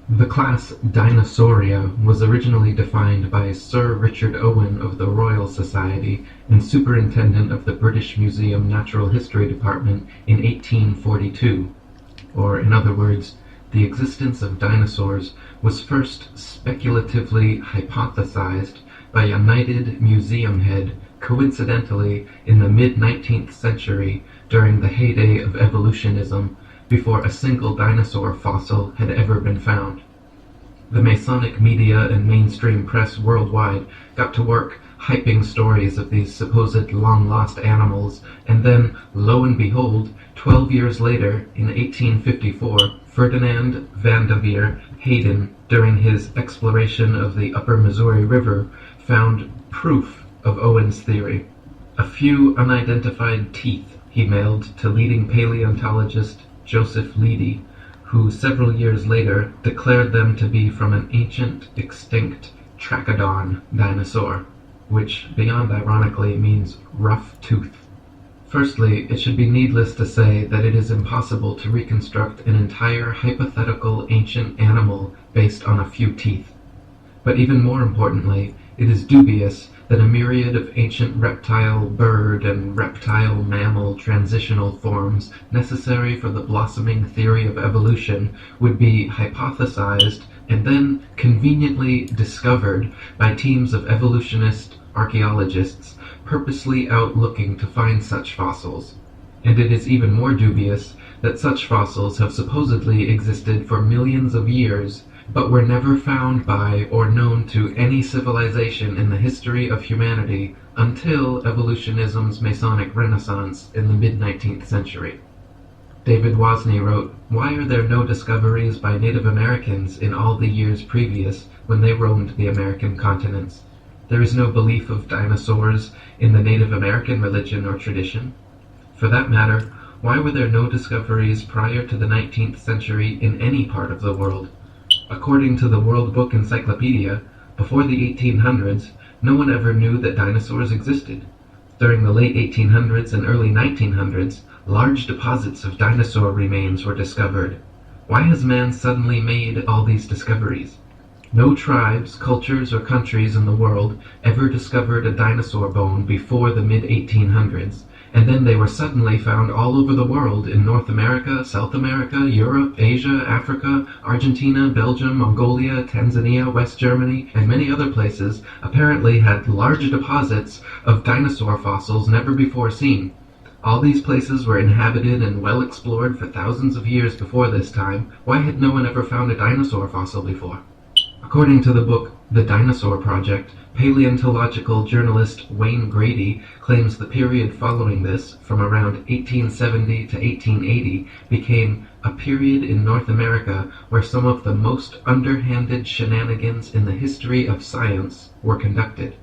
The class Dinosauria was originally defined by Sir Richard Owen of the Royal Society and Superintendent of the British Museum Natural History Department in 1842, or in other words, the existence of dinosaurs was first speculatively hypothesized by a knighted museum head coincidentally in the mid-19th century during the heyday of evolutionism, before a single dinosaur fossil had ever been found. The Masonic media and mainstream press worldwide got to work hyping stories of these supposed long-lost animals, and then, lo and behold, 12 years later, in 1854, Ferdinand Vanderveer Hayden, during his exploration of the upper Missouri River, found proof of Owen's theory. A few unidentified teeth he mailed to leading paleontologist Joseph Leidy, who several years later declared them to be from an ancient, extinct Trachodon dinosaur, which, beyond ironically, means rough tooth. Firstly, it should be needless to say that it is impossible to reconstruct an entire hypothetical ancient animal based on a few teeth. But even more importantly, it is dubious that a myriad of ancient reptile, bird, and reptile mammal transitional forms necessary for the blossoming theory of evolution would be hypothesized and then conveniently discovered by teams of evolutionist archaeologists purposely out looking to find such fossils. And it is even more dubious that such fossils have supposedly existed for millions of years, but were never found by or known to any civilization in the history of humanity until evolutionism's Masonic Renaissance in the mid-19th century. David Wozni wrote, "Why are there no discoveries by Native Americans in all the years previous when they roamed the American continents? There is no belief of dinosaurs in the Native American religion or tradition. For that matter, why were there no discoveries prior to the 19th century in any part of the world? According to the World Book Encyclopedia, before the 1800s, no one ever knew that dinosaurs existed. During the late 1800s and early 1900s, large deposits of dinosaur remains were discovered. Why has man suddenly made all these discoveries? No tribes, cultures, or countries in the world ever discovered a dinosaur bone before the mid-1800s, and then they were suddenly found all over the world in North America, South America, Europe, Asia, Africa, Argentina, Belgium, Mongolia, Tanzania, West Germany, and many other places apparently had large deposits of dinosaur fossils never before seen. All these places were inhabited and well explored for thousands of years before this time. Why had no one ever found a dinosaur fossil before?" According to the book The Dinosaur Project, paleontological journalist Wayne Grady claims the period following this, from around 1870 to 1880, became a period in North America where some of the most underhanded shenanigans in the history of science were conducted.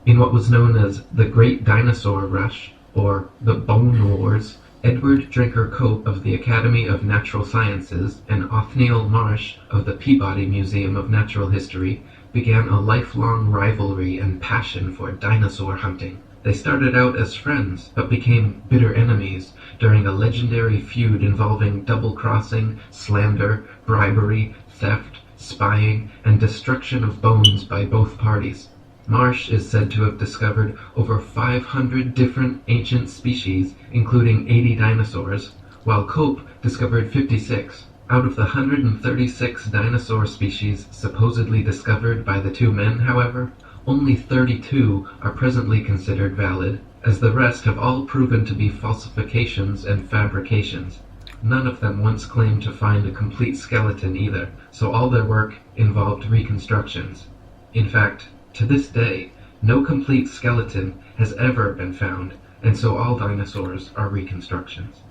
In what was known as the Great Dinosaur Rush, or the Bone Wars, Edward Drinker Cope of the Academy of Natural Sciences and Othniel Marsh of the Peabody Museum of Natural History began a lifelong rivalry and passion for dinosaur hunting. They started out as friends, but became bitter enemies during a legendary feud involving double-crossing, slander, bribery, theft, spying, and destruction of bones by both parties. Marsh is said to have discovered over 500 different ancient species, including 80 dinosaurs, while Cope discovered 56. Out of the 136 dinosaur species supposedly discovered by the two men, however, only 32 are presently considered valid, as the rest have all proven to be falsifications and fabrications. None of them once claimed to find a complete skeleton either, so all their work involved reconstructions. In fact, to this day, no complete skeleton has ever been found, and so all dinosaurs are reconstructions.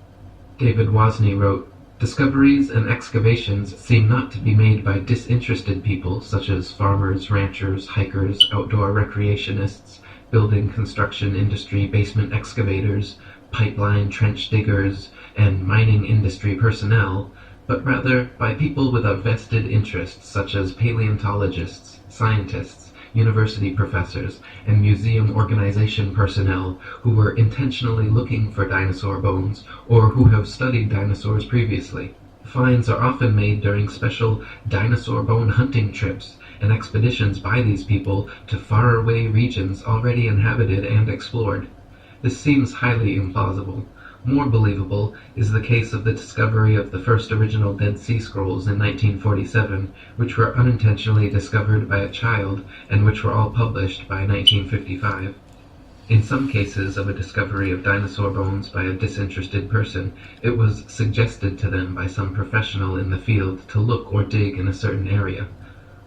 David Wozni wrote, "Discoveries and excavations seem not to be made by disinterested people such as farmers, ranchers, hikers, outdoor recreationists, building construction industry basement excavators, pipeline trench diggers, and mining industry personnel, but rather by people with a vested interest such as paleontologists, scientists, university professors, and museum organization personnel who were intentionally looking for dinosaur bones or who have studied dinosaurs previously. Finds are often made during special dinosaur bone hunting trips and expeditions by these people to faraway regions already inhabited and explored. This seems highly implausible. More believable is the case of the discovery of the first original Dead Sea Scrolls in 1947, which were unintentionally discovered by a child and which were all published by 1955. In some cases of a discovery of dinosaur bones by a disinterested person, it was suggested to them by some professional in the field to look or dig in a certain area.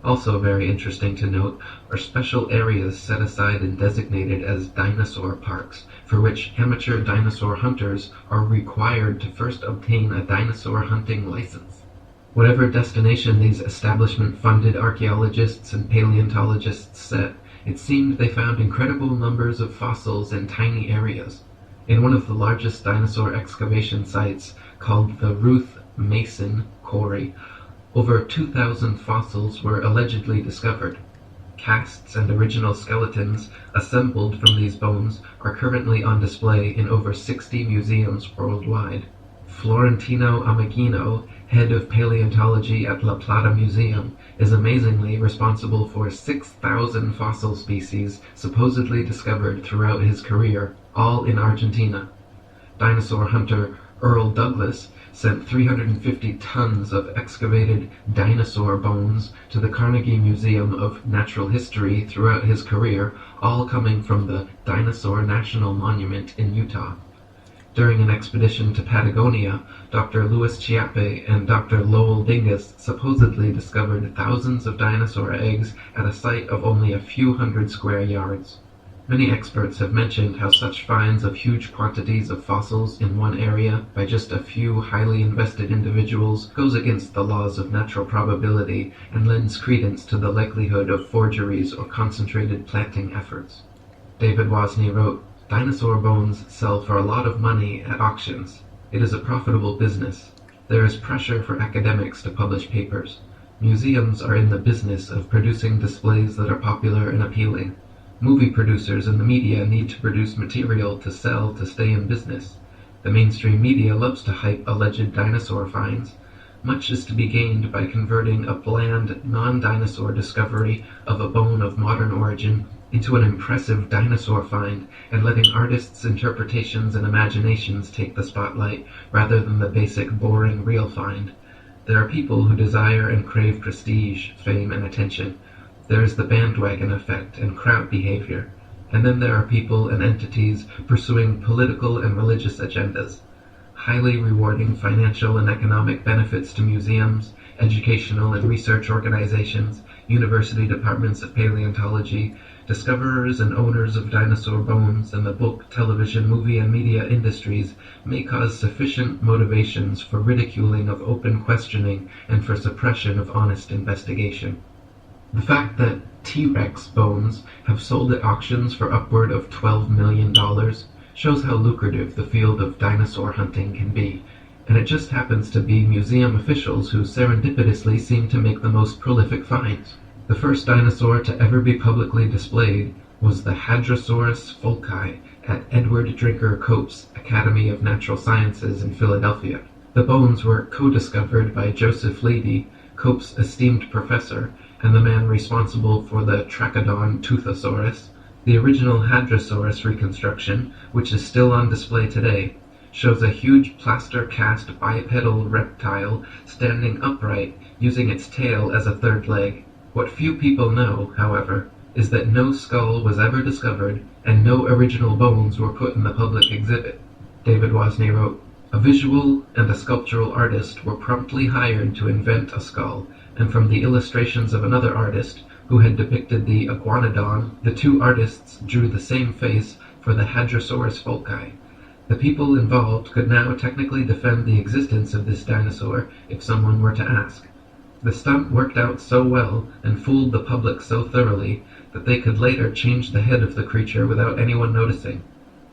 Also very interesting to note are special areas set aside and designated as dinosaur parks, for which amateur dinosaur hunters are required to first obtain a dinosaur hunting license. Whatever destination these establishment-funded archaeologists and paleontologists set, it seemed they found incredible numbers of fossils in tiny areas. In one of the largest dinosaur excavation sites, called the Ruth Mason Quarry, over 2,000 fossils were allegedly discovered. Casts and original skeletons assembled from these bones are currently on display in over 60 museums worldwide. Florentino Amagino, head of paleontology at La Plata Museum, is amazingly responsible for 6,000 fossil species supposedly discovered throughout his career, all in Argentina. Dinosaur hunter Earl Douglas sent 350 tons of excavated dinosaur bones to the Carnegie Museum of Natural History throughout his career, all coming from the Dinosaur National Monument in Utah. During an expedition to Patagonia, Dr. Louis Chiappe and Dr. Lowell Dingus supposedly discovered thousands of dinosaur eggs at a site of only a few hundred square yards. Many experts have mentioned how such finds of huge quantities of fossils in one area by just a few highly invested individuals goes against the laws of natural probability and lends credence to the likelihood of forgeries or concentrated planting efforts. David Wozni wrote, "Dinosaur bones sell for a lot of money at auctions. It is a profitable business. There is pressure for academics to publish papers. Museums are in the business of producing displays that are popular and appealing. Movie producers and the media need to produce material to sell to stay in business. The mainstream media loves to hype alleged dinosaur finds. Much is to be gained by converting a bland, non-dinosaur discovery of a bone of modern origin into an impressive dinosaur find and letting artists' interpretations and imaginations take the spotlight rather than the basic, boring, real find. There are people who desire and crave prestige, fame, and attention. There is the bandwagon effect and crowd behavior. And then there are people and entities pursuing political and religious agendas. Highly rewarding financial and economic benefits to museums, educational and research organizations, university departments of paleontology, discoverers and owners of dinosaur bones, and the book, television, movie, and media industries may cause sufficient motivations for ridiculing of open questioning and for suppression of honest investigation. The fact that T-Rex bones have sold at auctions for upward of $12 million shows how lucrative the field of dinosaur hunting can be, and it just happens to be museum officials who serendipitously seem to make the most prolific finds. The first dinosaur to ever be publicly displayed was the Hadrosaurus folci at Edward Drinker Cope's Academy of Natural Sciences in Philadelphia. The bones were co-discovered by Joseph Leidy, Cope's esteemed professor, and the man responsible for the Trachodon Toothosaurus. The original Hadrosaurus reconstruction, which is still on display today, shows a huge plaster-cast bipedal reptile standing upright using its tail as a third leg. What few people know, however, is that no skull was ever discovered and no original bones were put in the public exhibit. David Wozni wrote, "A visual and a sculptural artist were promptly hired to invent a skull, and from the illustrations of another artist, who had depicted the iguanodon, the two artists drew the same face for the Hadrosaurus folci. The people involved could now technically defend the existence of this dinosaur if someone were to ask. The stunt worked out so well and fooled the public so thoroughly that they could later change the head of the creature without anyone noticing.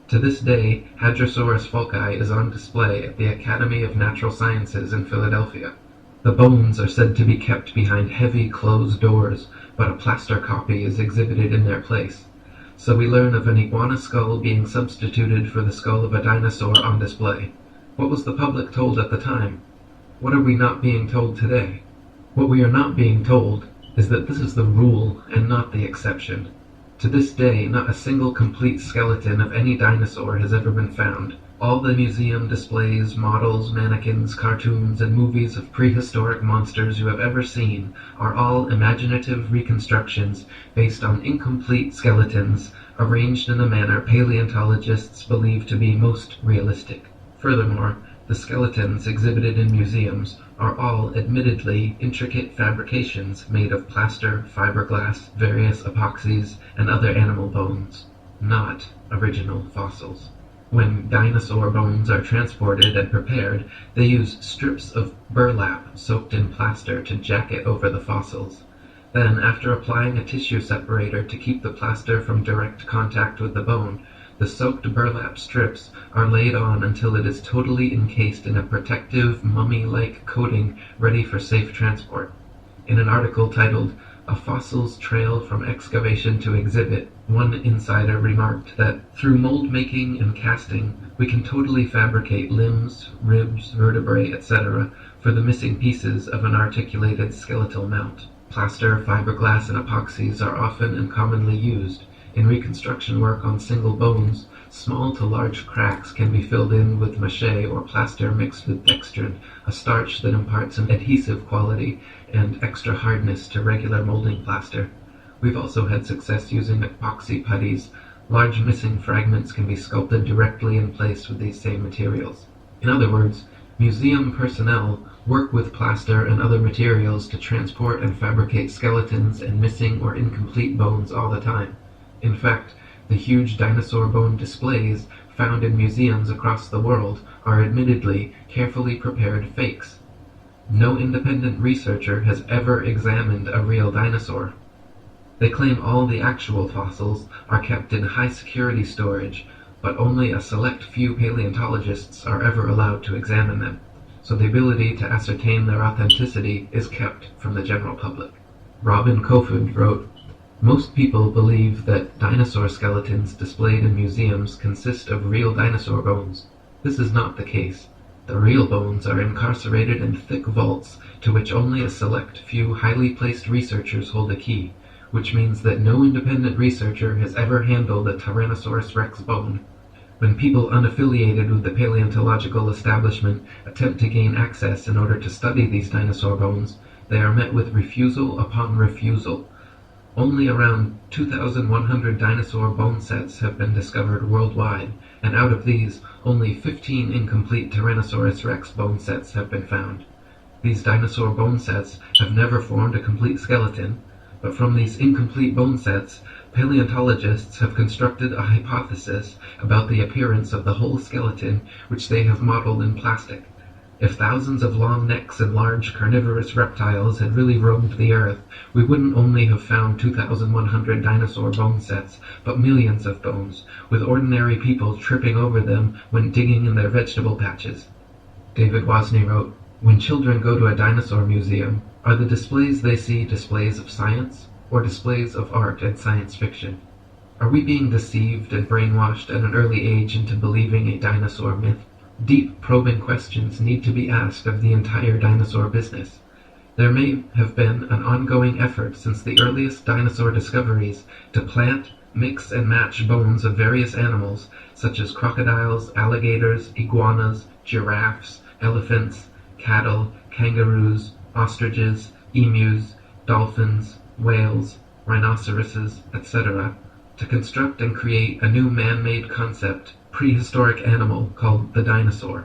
To this day, Hadrosaurus folci is on display at the Academy of Natural Sciences in Philadelphia. The bones are said to be kept behind heavy closed doors, but a plaster copy is exhibited in their place. So we learn of an iguana skull being substituted for the skull of a dinosaur on display. What was the public told at the time? What are we not being told today? What we are not being told is that this is the rule and not the exception. To this day, not a single complete skeleton of any dinosaur has ever been found. All the museum displays, models, mannequins, cartoons, and movies of prehistoric monsters you have ever seen are all imaginative reconstructions based on incomplete skeletons arranged in a manner paleontologists believe to be most realistic. Furthermore, the skeletons exhibited in museums are all admittedly intricate fabrications made of plaster, fiberglass, various epoxies, and other animal bones, not original fossils. When dinosaur bones are transported and prepared, they use strips of burlap soaked in plaster to jacket over the fossils. Then, after applying a tissue separator to keep the plaster from direct contact with the bone, the soaked burlap strips are laid on until it is totally encased in a protective, mummy-like coating ready for safe transport. In an article titled, "A Fossil's Trail from Excavation to Exhibit," one insider remarked that, through mold making and casting, we can totally fabricate limbs, ribs, vertebrae, etc. for the missing pieces of an articulated skeletal mount. Plaster, fiberglass, and epoxies are often and commonly used. In reconstruction work on single bones, small to large cracks can be filled in with mache or plaster mixed with dextrin, a starch that imparts an adhesive quality and extra hardness to regular molding plaster. We've also had success using epoxy putties. Large missing fragments can be sculpted directly in place with these same materials. In other words, museum personnel work with plaster and other materials to transport and fabricate skeletons and missing or incomplete bones all the time. In fact, the huge dinosaur bone displays found in museums across the world are admittedly carefully prepared fakes. No independent researcher has ever examined a real dinosaur. They claim all the actual fossils are kept in high-security storage, but only a select few paleontologists are ever allowed to examine them, so the ability to ascertain their authenticity is kept from the general public. Robin Kofod wrote, "Most people believe that dinosaur skeletons displayed in museums consist of real dinosaur bones. This is not the case. The real bones are incarcerated in thick vaults to which only a select few highly placed researchers hold a key, which means that no independent researcher has ever handled a Tyrannosaurus rex bone. When people unaffiliated with the paleontological establishment attempt to gain access in order to study these dinosaur bones, they are met with refusal upon refusal. Only around 2,100 dinosaur bone sets have been discovered worldwide, and out of these, only 15 incomplete Tyrannosaurus rex bone sets have been found. These dinosaur bone sets have never formed a complete skeleton, but from these incomplete bone sets, paleontologists have constructed a hypothesis about the appearance of the whole skeleton, which they have modeled in plastic. If thousands of long necks and large carnivorous reptiles had really roamed the earth, we wouldn't only have found 2,100 dinosaur bone sets, but millions of bones, with ordinary people tripping over them when digging in their vegetable patches." David Wasney wrote, "When children go to a dinosaur museum, are the displays they see displays of science, or displays of art and science fiction? Are we being deceived and brainwashed at an early age into believing a dinosaur myth? Deep, probing questions need to be asked of the entire dinosaur business. There may have been an ongoing effort since the earliest dinosaur discoveries to plant, mix, and match bones of various animals, such as crocodiles, alligators, iguanas, giraffes, elephants, cattle, kangaroos, ostriches, emus, dolphins, whales, rhinoceroses, etc., to construct and create a new man-made concept, prehistoric animal called the dinosaur,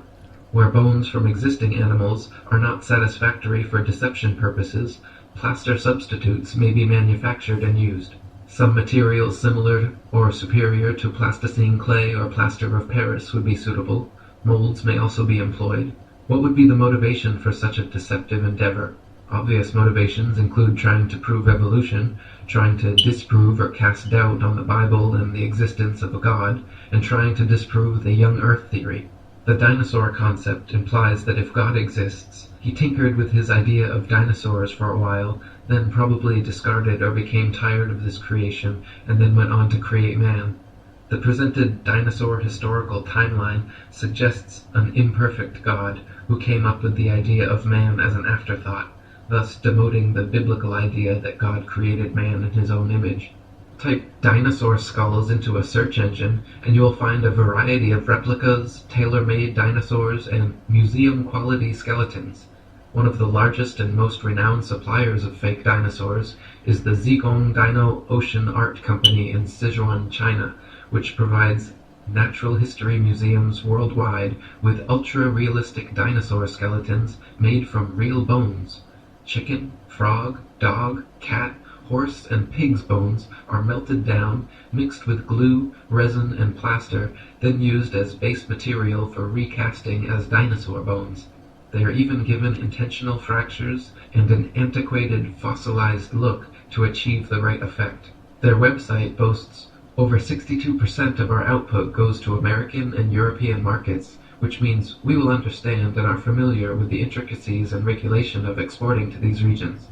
where bones from existing animals are not satisfactory for deception purposes. Plaster substitutes may be manufactured and used. Some materials similar or superior to plasticine clay or plaster of Paris would be suitable. Molds may also be employed. What would be the motivation for such a deceptive endeavor? Obvious motivations include trying to prove evolution, trying to disprove or cast doubt on the Bible and the existence of a God, and trying to disprove the young Earth theory. The dinosaur concept implies that if God exists, he tinkered with his idea of dinosaurs for a while, then probably discarded or became tired of this creation, and then went on to create man. The presented dinosaur historical timeline suggests an imperfect God who came up with the idea of man as an afterthought, thus demoting the biblical idea that God created man in his own image. Type dinosaur skulls into a search engine and you will find a variety of replicas, tailor-made dinosaurs, and museum-quality skeletons. One of the largest and most renowned suppliers of fake dinosaurs is the Zigong Dino Ocean Art Company in Sichuan, China, which provides natural history museums worldwide with ultra-realistic dinosaur skeletons made from real bones. Chicken, frog, dog, cat, horse, and pig's bones are melted down, mixed with glue, resin, and plaster, then used as base material for recasting as dinosaur bones. They are even given intentional fractures and an antiquated, fossilized look to achieve the right effect. Their website boasts over 62% of our output goes to American and European markets, which means we will understand and are familiar with the intricacies and regulation of exporting to these regions.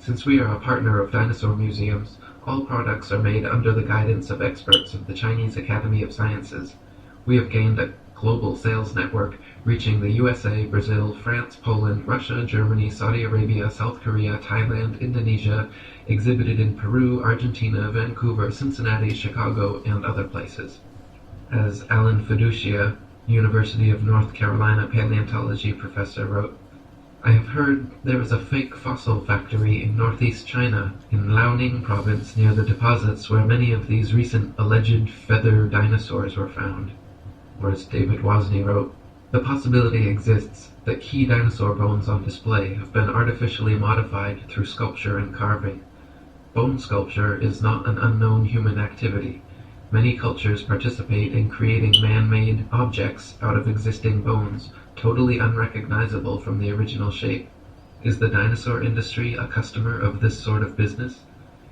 Since we are a partner of dinosaur museums, all products are made under the guidance of experts of the Chinese Academy of Sciences. We have gained a global sales network reaching the USA, Brazil, France, Poland, Russia, Germany, Saudi Arabia, South Korea, Thailand, Indonesia, exhibited in Peru, Argentina, Vancouver, Cincinnati, Chicago, and other places. As Alan Fiducia, University of North Carolina paleontology professor, wrote, "I have heard there is a fake fossil factory in northeast China, in Liaoning province, near the deposits where many of these recent alleged feather dinosaurs were found." Or as David Wozni wrote, "The possibility exists that key dinosaur bones on display have been artificially modified through sculpture and carving. Bone sculpture is not an unknown human activity. Many cultures participate in creating man-made objects out of existing bones, totally unrecognizable from the original shape. Is the dinosaur industry a customer of this sort of business?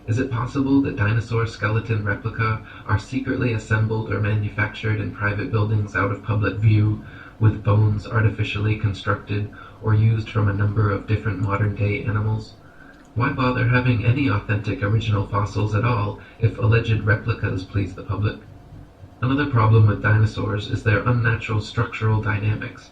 Is it possible that dinosaur skeleton replica are secretly assembled or manufactured in private buildings out of public view, with bones artificially constructed or used from a number of different modern-day animals? Why bother having any authentic original fossils at all if alleged replicas please the public?" Another problem with dinosaurs is their unnatural structural dynamics.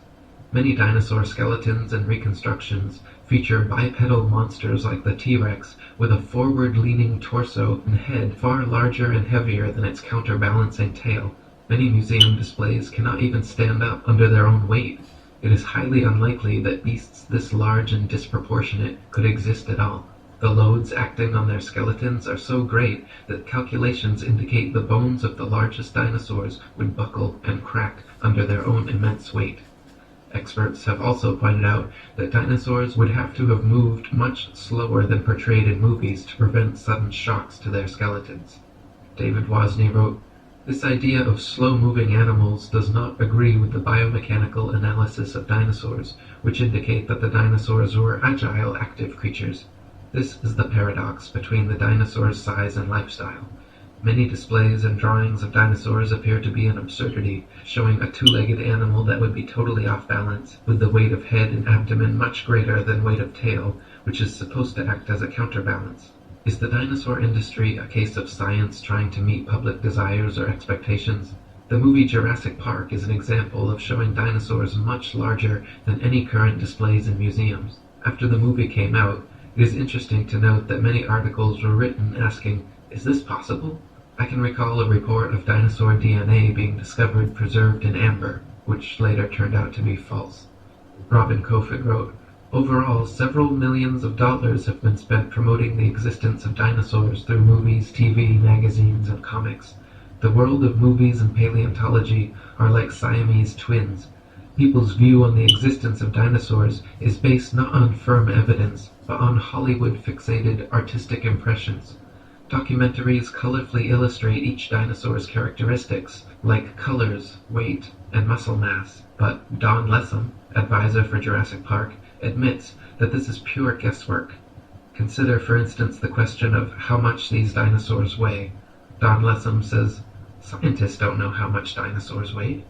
Many dinosaur skeletons and reconstructions feature bipedal monsters like the T-Rex with a forward-leaning torso and head far larger and heavier than its counterbalancing tail. Many museum displays cannot even stand up under their own weight. It is highly unlikely that beasts this large and disproportionate could exist at all. The loads acting on their skeletons are so great that calculations indicate the bones of the largest dinosaurs would buckle and crack under their own immense weight. Experts have also pointed out that dinosaurs would have to have moved much slower than portrayed in movies to prevent sudden shocks to their skeletons. David Wozni wrote, "This idea of slow-moving animals does not agree with the biomechanical analysis of dinosaurs, which indicate that the dinosaurs were agile, active creatures. This is the paradox between the dinosaur's size and lifestyle. Many displays and drawings of dinosaurs appear to be an absurdity, showing a two-legged animal that would be totally off balance, with the weight of head and abdomen much greater than weight of tail, which is supposed to act as a counterbalance. Is the dinosaur industry a case of science trying to meet public desires or expectations? The movie Jurassic Park is an example of showing dinosaurs much larger than any current displays in museums. After the movie came out, it is interesting to note that many articles were written asking, 'Is this possible?' I can recall a report of dinosaur DNA being discovered preserved in amber, which later turned out to be false." Robin Kofod wrote, "Overall, several millions of dollars have been spent promoting the existence of dinosaurs through movies, TV, magazines, and comics. The world of movies and paleontology are like Siamese twins. People's view on the existence of dinosaurs is based not on firm evidence, but on Hollywood-fixated artistic impressions. Documentaries colorfully illustrate each dinosaur's characteristics, like colors, weight, and muscle mass, but Don Lessam, advisor for Jurassic Park, admits that this is pure guesswork. Consider, for instance, the question of how much these dinosaurs weigh. Don Lessam says, "Scientists don't know how much dinosaurs weigh."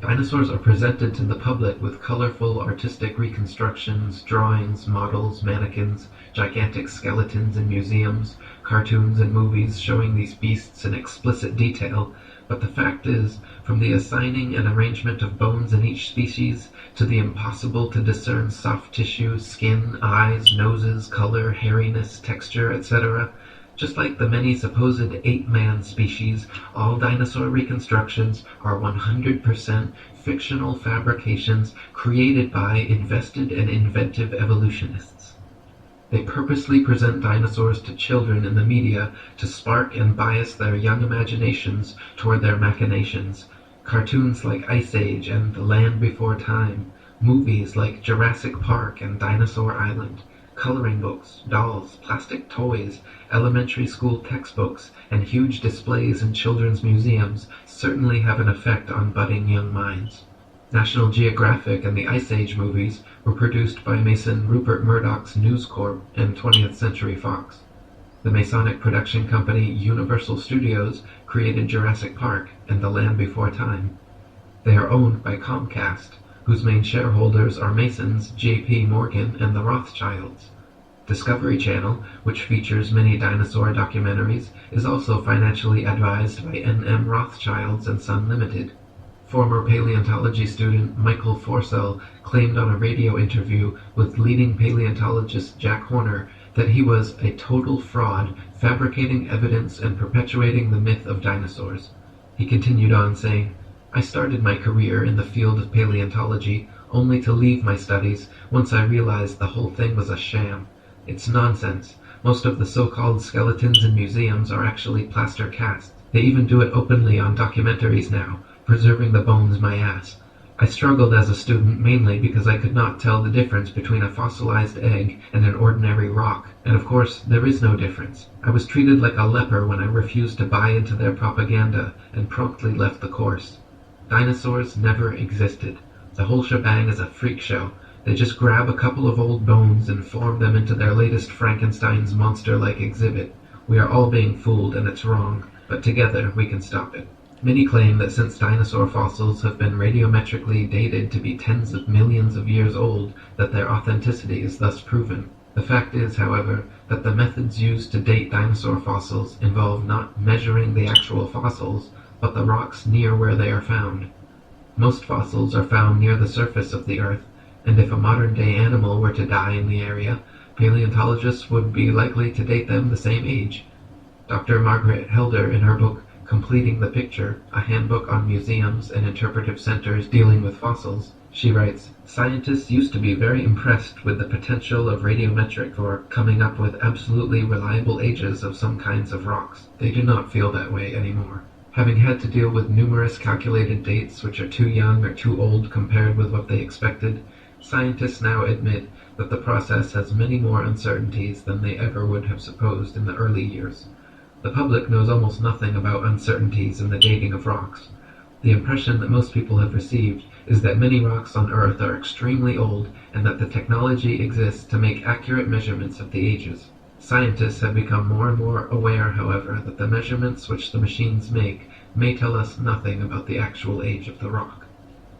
Dinosaurs are presented to the public with colorful artistic reconstructions, drawings, models, mannequins, gigantic skeletons in museums, cartoons and movies showing these beasts in explicit detail, But the fact is, from the assigning and arrangement of bones in each species, to the impossible to discern soft tissue, skin, eyes, noses, color, hairiness, texture, etc., just like the many supposed ape-man species, all dinosaur reconstructions are 100% fictional fabrications created by invested and inventive evolutionists. They purposely present dinosaurs to children in the media to spark and bias their young imaginations toward their machinations. Cartoons like Ice Age and The Land Before Time, movies like Jurassic Park and Dinosaur Island, coloring books, dolls, plastic toys, elementary school textbooks, and huge displays in children's museums certainly have an effect on budding young minds. National Geographic and the Ice Age movies were produced by Mason Rupert Murdoch's News Corp and 20th Century Fox. The Masonic production company Universal Studios created Jurassic Park and The Land Before Time. They are owned by Comcast, whose main shareholders are Masons, J.P. Morgan, and the Rothschilds. Discovery Channel, which features many dinosaur documentaries, is also financially advised by N.M. Rothschilds and Son Limited. Former paleontology student Michael Forsell claimed on a radio interview with leading paleontologist Jack Horner that he was a total fraud, fabricating evidence and perpetuating the myth of dinosaurs. He continued on saying, "I started my career in the field of paleontology only to leave my studies once I realized the whole thing was a sham. It's nonsense. Most of the so-called skeletons in museums are actually plaster casts. They even do it openly on documentaries now, preserving the bones my ass. I struggled as a student mainly because I could not tell the difference between a fossilized egg and an ordinary rock, and of course there is no difference. I was treated like a leper when I refused to buy into their propaganda and promptly left the course. Dinosaurs never existed. The whole shebang is a freak show. They just grab a couple of old bones and form them into their latest Frankenstein's monster-like exhibit. We are all being fooled and it's wrong, but together we can stop it." Many claim that since dinosaur fossils have been radiometrically dated to be tens of millions of years old, that their authenticity is thus proven. The fact is, however, that the methods used to date dinosaur fossils involve not measuring the actual fossils, but the rocks near where they are found. Most fossils are found near the surface of the Earth, and if a modern-day animal were to die in the area, paleontologists would be likely to date them the same age. Dr. Margaret Helder, in her book Completing the Picture, a handbook on museums and interpretive centers dealing with fossils, she writes, "Scientists used to be very impressed with the potential of radiometric for coming up with absolutely reliable ages of some kinds of rocks. They do not feel that way anymore. Having had to deal with numerous calculated dates which are too young or too old compared with what they expected, scientists now admit that the process has many more uncertainties than they ever would have supposed in the early years. The public knows almost nothing about uncertainties in the dating of rocks. The impression that most people have received is that many rocks on Earth are extremely old and that the technology exists to make accurate measurements of the ages. Scientists have become more and more aware, however, that the measurements which the machines make may tell us nothing about the actual age of the rock."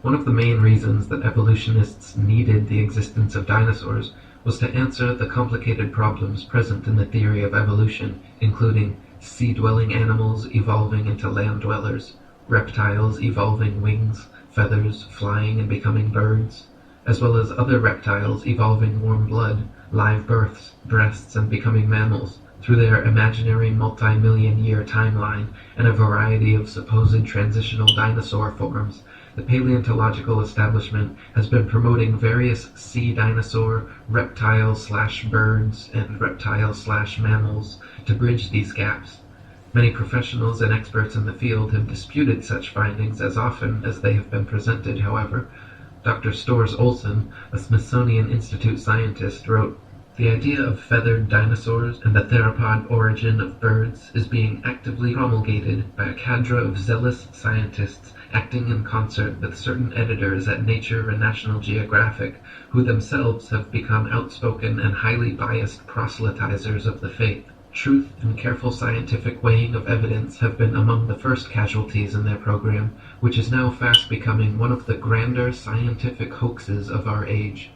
One of the main reasons that evolutionists needed the existence of dinosaurs was to answer the complicated problems present in the theory of evolution, including sea-dwelling animals evolving into land-dwellers, reptiles evolving wings, feathers, flying and becoming birds, as well as other reptiles evolving warm blood, live births, breasts, and becoming mammals, through their imaginary multi-million-year timeline and a variety of supposed transitional dinosaur forms. The paleontological establishment has been promoting various sea dinosaur, reptile/birds, and reptile/mammals to bridge these gaps. Many professionals and experts in the field have disputed such findings as often as they have been presented, however. Dr. Storrs Olson, a Smithsonian Institute scientist, wrote, "The idea of feathered dinosaurs and the theropod origin of birds is being actively promulgated by a cadre of zealous scientists acting in concert with certain editors at Nature and National Geographic, who themselves have become outspoken and highly biased proselytizers of the faith. Truth and careful scientific weighing of evidence have been among the first casualties in their program, which is now fast becoming one of the grander scientific hoaxes of our age.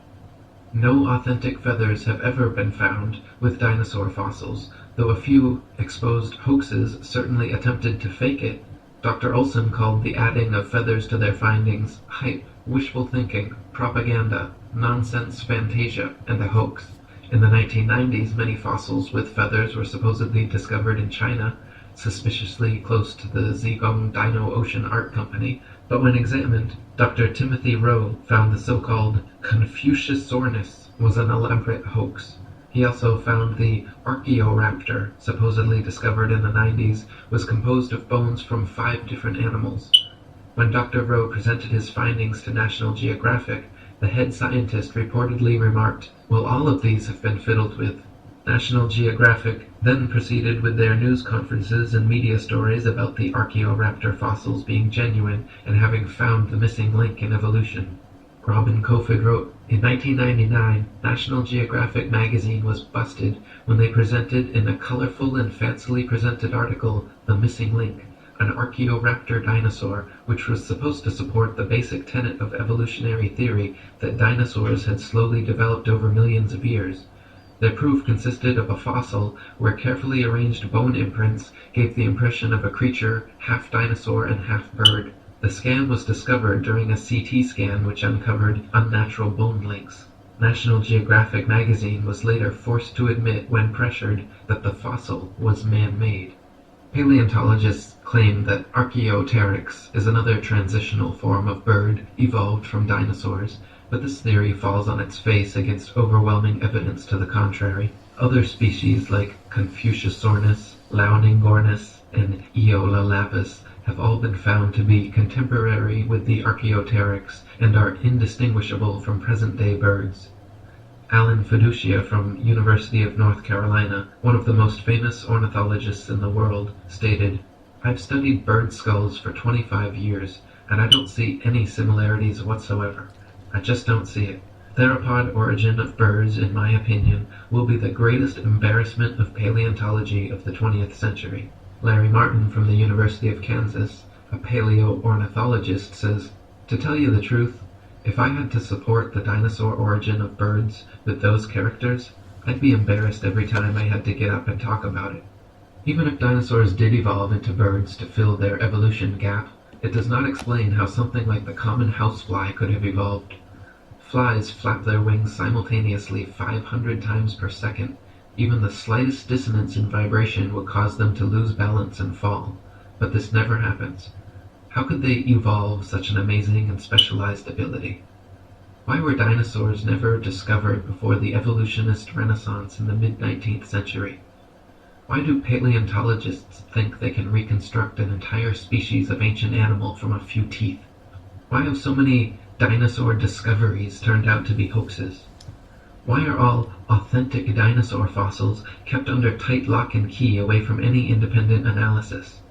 No authentic feathers have ever been found with dinosaur fossils, though a few exposed hoaxes certainly attempted to fake it. Dr. Olson called the adding of feathers to their findings hype, wishful thinking, propaganda, nonsense fantasia, and a hoax. In the 1990s, many fossils with feathers were supposedly discovered in China, suspiciously close to the Zhejiang Dino Ocean Art Company, but when examined, Dr. Timothy Rowe found the so-called Confuciusornis was an elaborate hoax. He also found the Archaeoraptor, supposedly discovered in the 90s, was composed of bones from 5 different animals. When Dr. Rowe presented his findings to National Geographic, the head scientist reportedly remarked, "Well, all of these have been fiddled with." National Geographic then proceeded with their news conferences and media stories about the Archaeoraptor fossils being genuine and having found the missing link in evolution. Robin Kofod wrote, "In 1999, National Geographic magazine was busted when they presented in a colorful and fancily presented article The Missing Link, an Archaeoraptor dinosaur which was supposed to support the basic tenet of evolutionary theory that dinosaurs had slowly developed over millions of years. Their proof consisted of a fossil where carefully arranged bone imprints gave the impression of a creature half dinosaur and half bird. The scam was discovered during a CT scan which uncovered unnatural bone links. National Geographic magazine was later forced to admit, when pressured, that the fossil was man-made." Paleontologists claim that Archeopteryx is another transitional form of bird evolved from dinosaurs, but this theory falls on its face against overwhelming evidence to the contrary. Other species like Confuciusornis, liaoningensis, and Eolalavis have all been found to be contemporary with the Archaeopteryx and are indistinguishable from present-day birds. Alan Fiducia from University of North Carolina, one of the most famous ornithologists in the world, stated, "I've studied bird skulls for 25 years, and I don't see any similarities whatsoever. I just don't see it. Theropod origin of birds, in my opinion, will be the greatest embarrassment of paleontology of the 20th century." Larry Martin from the University of Kansas, a paleoornithologist, says, "To tell you the truth, if I had to support the dinosaur origin of birds with those characters, I'd be embarrassed every time I had to get up and talk about it." Even if dinosaurs did evolve into birds to fill their evolution gap, it does not explain how something like the common housefly could have evolved. Flies flap their wings simultaneously 500 times per second. Even the slightest dissonance in vibration would cause them to lose balance and fall, but this never happens. How could they evolve such an amazing and specialized ability? Why were dinosaurs never discovered before the evolutionist renaissance in the mid-19th century? Why do paleontologists think they can reconstruct an entire species of ancient animal from a few teeth? Why have so many dinosaur discoveries turned out to be hoaxes? Why are all authentic dinosaur fossils kept under tight lock and key away from any independent analysis?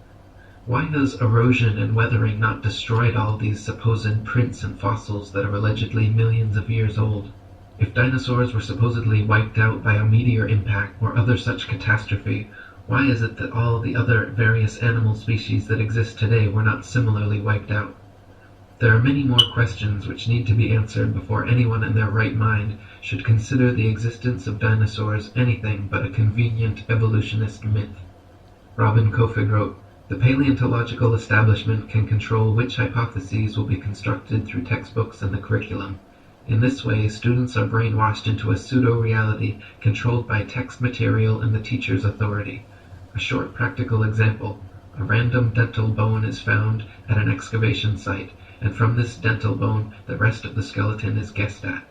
Why has erosion and weathering not destroyed all these supposed prints and fossils that are allegedly millions of years old? If dinosaurs were supposedly wiped out by a meteor impact or other such catastrophe, why is it that all the other various animal species that exist today were not similarly wiped out? There are many more questions which need to be answered before anyone in their right mind should consider the existence of dinosaurs anything but a convenient evolutionist myth. Robin Kofod wrote, "The paleontological establishment can control which hypotheses will be constructed through textbooks and the curriculum. In this way, students are brainwashed into a pseudo-reality controlled by text material and the teacher's authority. A short practical example. A random dental bone is found at an excavation site, and from this dental bone the rest of the skeleton is guessed at.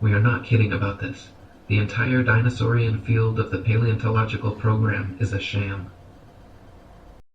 We are not kidding about this. The entire dinosaurian field of the paleontological program is a sham."